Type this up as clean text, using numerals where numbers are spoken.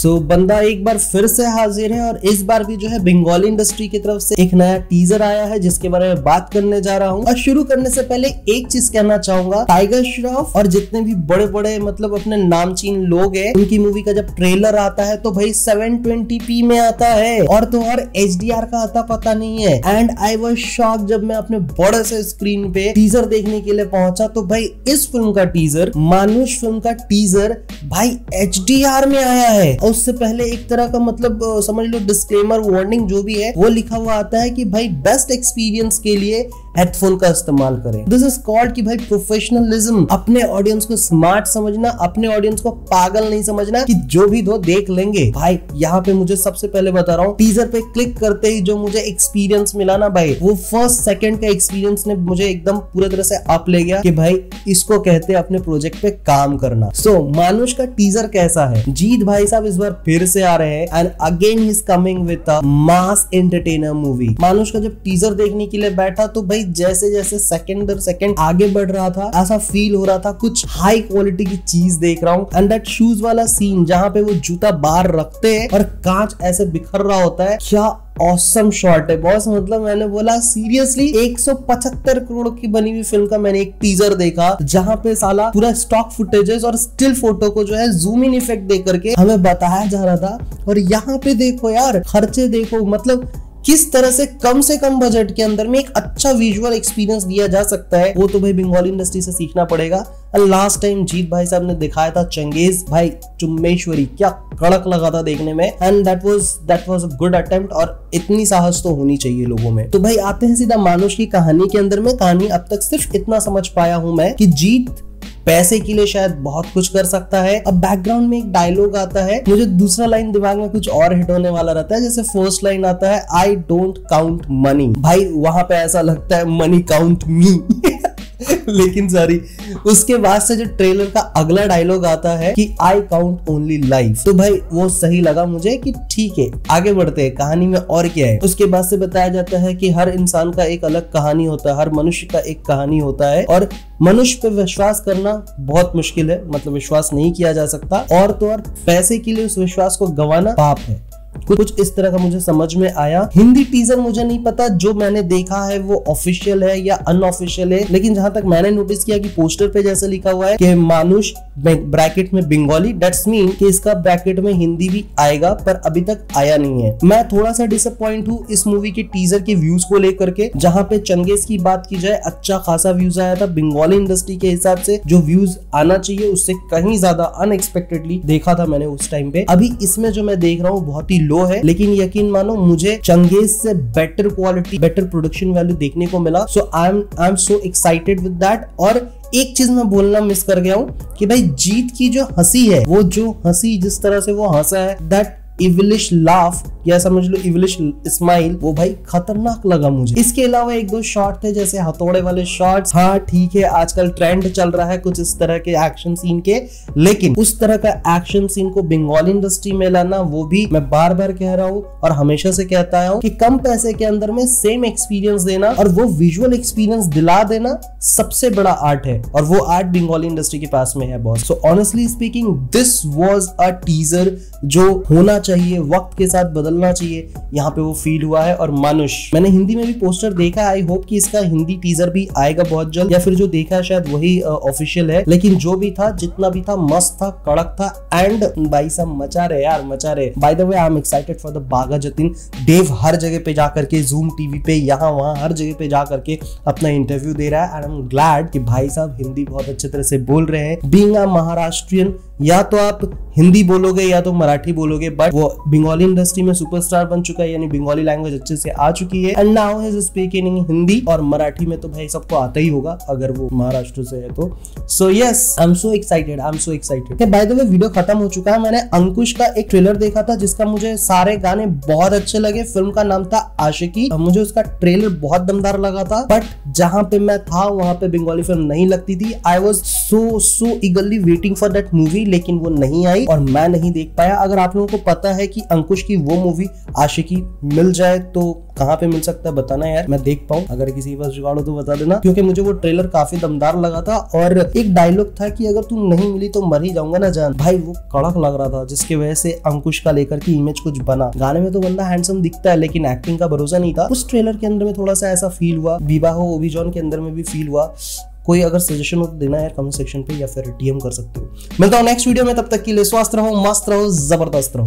सो बंदा एक बार फिर से हाजिर है और इस बार भी जो है बंगाली इंडस्ट्री की तरफ से एक नया टीजर आया है जिसके बारे में बात करने जा रहा हूँ। और शुरू करने से पहले एक चीज कहना चाहूंगा, टाइगर श्रॉफ और जितने भी बड़े बड़े मतलब अपने नामचीन लोग हैं, उनकी मूवी का जब ट्रेलर आता है तो भाई 720p में आता है और तो और HDR का आता पता नहीं है। एंड आई वाज शॉक जब मैं अपने बड़े से स्क्रीन पे टीजर देखने के लिए पहुंचा तो भाई इस फिल्म का टीजर, मानुष फिल्म का टीजर भाई HDR में आया है। और उससे पहले एक तरह का मतलब समझ लो डिस्क्लेमर वार्निंग जो भी है वो लिखा हुआ आता है कि भाई बेस्ट एक्सपीरियंस के लिए हेडफोन का इस्तेमाल करें। दिस इज कॉल्ड कि भाई प्रोफेशनलिज्म, अपने ऑडियंस को स्मार्ट समझना, अपने ऑडियंस को पागल नहीं समझना कि जो भी दो देख लेंगे। भाई यहाँ पे मुझे सबसे पहले बता रहा हूँ, टीजर पे क्लिक करते ही जो मुझे एक्सपीरियंस मिला ना भाई, वो फर्स्ट सेकंड का एक्सपीरियंस ने मुझे एकदम पूरी तरह से अप ले गया कि भाई इसको कहते हैं अपने प्रोजेक्ट पे काम करना। सो मानुष का टीजर कैसा है? जीत भाई साहब इस बार फिर से आ रहे हैं and again he is coming with a mass entertainer movie. मानुष का जब टीजर देखने के लिए बैठा तो भाई जैसे जैसे सेकंड दर सेकंड आगे बढ़ रहा था ऐसा फील हो रहा था कुछ हाई क्वालिटी की चीज देख रहा हूँ। एंड दैट शूज वाला सीन जहाँ पे वो जूता बाहर रखते हैं और कांच ऐसे बिखर रहा होता है, क्या ऑसम शॉट है बॉस। मतलब मैंने बोला सीरियसली 175 करोड़ की बनी हुई फिल्म का मैंने एक टीजर देखा जहां पे साला पूरा स्टॉक फुटेजेस और स्टिल फोटो को जो है जूम इन इफेक्ट दे करके हमें बताया जा रहा था। और यहाँ पे देखो यार, खर्चे देखो, मतलब किस तरह से कम बजट के अंदर में एक अच्छा विजुअल एक्सपीरियंस दिया जा सकता है। वो तो भाई बंगाली इंडस्ट्री से सीखना पड़ेगा। लास्ट टाइम जीत भाई साहब ने दिखाया था चंगेज, भाई चुम्मेश्वरी, क्या कड़क लगा था देखने में। And that was a good attempt और इतनी साहस तो होनी चाहिए लोगों में। तो भाई आते हैं सीधा मानुष की कहानी के अंदर में। कहानी अब तक सिर्फ इतना समझ पाया हूं मैं कि जीत पैसे के लिए शायद बहुत कुछ कर सकता है। अब बैकग्राउंड में एक डायलॉग आता है, मुझे दूसरा लाइन दिमाग में कुछ और हिट होने वाला रहता है। जैसे फर्स्ट लाइन आता है आई डोंट काउंट मनी, भाई वहां पे ऐसा लगता है मनी काउंट मी लेकिन सॉरी, उसके बाद से जो ट्रेलर का अगला डायलॉग आता है कि आई काउंट ओनली लाइफ, तो भाई वो सही लगा मुझे कि ठीक है आगे बढ़ते हैं, कहानी में और क्या है। उसके बाद से बताया जाता है कि हर इंसान का एक अलग कहानी होता है, हर मनुष्य का एक कहानी होता है और मनुष्य पे विश्वास करना बहुत मुश्किल है, मतलब विश्वास नहीं किया जा सकता। और तो और पैसे के लिए उस विश्वास को गंवाना पाप है। कुछ इस तरह का मुझे समझ में आया। हिंदी टीजर मुझे नहीं पता जो मैंने देखा है वो ऑफिशियल है या अनऑफिशियल है, लेकिन जहां तक मैंने नोटिस किया कि पोस्टर पे जैसे लिखा हुआ है कि मानुष ब्रैकेट में बंगाली, दैट्स मीन कि इसका ब्रैकेट में हिंदी भी आएगा, पर अभी तक आया नहीं है। मैं थोड़ा सा डिसअपॉइंट हूँ इस मूवी के टीजर के व्यूज को लेकर के। जहां पे चंगेज की बात की जाए अच्छा खासा व्यूज आया था, बंगाली इंडस्ट्री के हिसाब से जो व्यूज आना चाहिए उससे कहीं ज्यादा अनएक्सपेक्टेडली देखा था मैंने उस टाइम पे। अभी इसमें जो मैं देख रहा हूँ बहुत ही लो है, लेकिन यकीन मानो मुझे चंगेज से better quality, better production value देखने को मिला। So I am so excited with that. और एक चीज मैं बोलना मिस कर गया हूँ कि भाई जीत की जो हंसी है, वो जो हंसी जिस तरह से वो हंसा है, दैट इविलिश लाफ या समझ लो इविलिश स्माइल, वो भाई खतरनाक लगा मुझे। इसके अलावा एक दो शॉट थे जैसे हथौड़े वाले शॉट्स, हाँ ठीक है आजकल ट्रेंड चल रहा है कुछ इस तरह के एक्शन सीन के, लेकिन उस तरह का एक्शन सीन को बंगाली इंडस्ट्री में लाना, वो भी मैं बार बार कह रहा हूँ और हमेशा से कहता हूँ कि कम पैसे के अंदर में सेम एक्सपीरियंस देना और वो विजुअल एक्सपीरियंस दिला देना सबसे बड़ा आर्ट है, और वो आर्ट बंगाली इंडस्ट्री के पास में है boss. So honestly speaking this was a teaser जो होना चाहिए, वक्त के साथ बदलना चाहिए, यहाँ पे वो फील हुआ है। और मानुष मैंने हिंदी में भी पोस्टर देखा, आई होप कि इसका हिंदी टीजर भी आएगा बहुत जल्द, या फिर जो देखा है शायद वही ऑफिशियल है। लेकिन जो भी था, जितना भी था, मस्त था, कड़क था। एंड भाई सब मचा रहे यार, मचा रहे। By the way I am excited for the Bagha Jatin. Dev हर जगह पे जाकर के, जूम टीवी पे, यहाँ वहां हर जगह पे जाकर के अपना इंटरव्यू दे रहा है। एंड आई एम ग्लैड कि भाई साहब हिंदी बहुत अच्छे तरह से बोल रहे हैं। बीइंग अ महाराष्ट्रियन, या तो आप हिंदी बोलोगे या तो मराठी बोलोगे, बट वो बंगाली इंडस्ट्री में सुपरस्टार बन चुका है, यानी बंगाली लैंग्वेज अच्छे से आ चुकी है। And now he is speaking in Hindi, और मराठी में तो भाई सबको आता ही होगा अगर वो महाराष्ट्र से है तो। So yes, I am so excited, I am so excited. Bye the way video खत्म हो चुका है। मैंने अंकुश का एक ट्रेलर देखा था जिसका मुझे सारे गाने बहुत अच्छे लगे। फिल्म का नाम था आशिकी। मुझे उसका ट्रेलर बहुत दमदार लगा था, बट जहां पे मैं था वहां पे बंगाली फिल्म नहीं लगती थी। I was so ईगरली waiting for that movie, लेकिन वो नहीं आई और मैं नहीं देख पाया। अगर आप लोगों को पता है कि अंकुश की वो मूवी आशिकी मिल जाए तो कहाँ पे मिल सकता है बताना यार, मैं देख पाऊं। अगर किसी पास जुगाड़ हो तो बता देना, क्योंकि मुझे वो ट्रेलर काफी दमदार लगा था और एक डायलॉग था कि अगर तुम नहीं मिली तो मर ही जाऊंगा ना जान, भाई वो कड़क लग रहा था, जिसकी वजह से अंकुश का लेकर की इमेज कुछ बना। गाने में तो बंदा हैंडसम दिखता है लेकिन एक्टिंग का भरोसा नहीं था। उस ट्रेलर के अंदर में थोड़ा सा ऐसा फील हुआ, विवाह ओबिजॉन के अंदर में भी फील हुआ। कोई अगर सजेशन हो तो देना यार कमेंट सेक्शन पे या फिर डीएम कर सकते हो। मिलता हूं नेक्स्ट वीडियो में, तब तक के लिए स्वस्थ रहो, मस्त रहो, जबरदस्त रहो।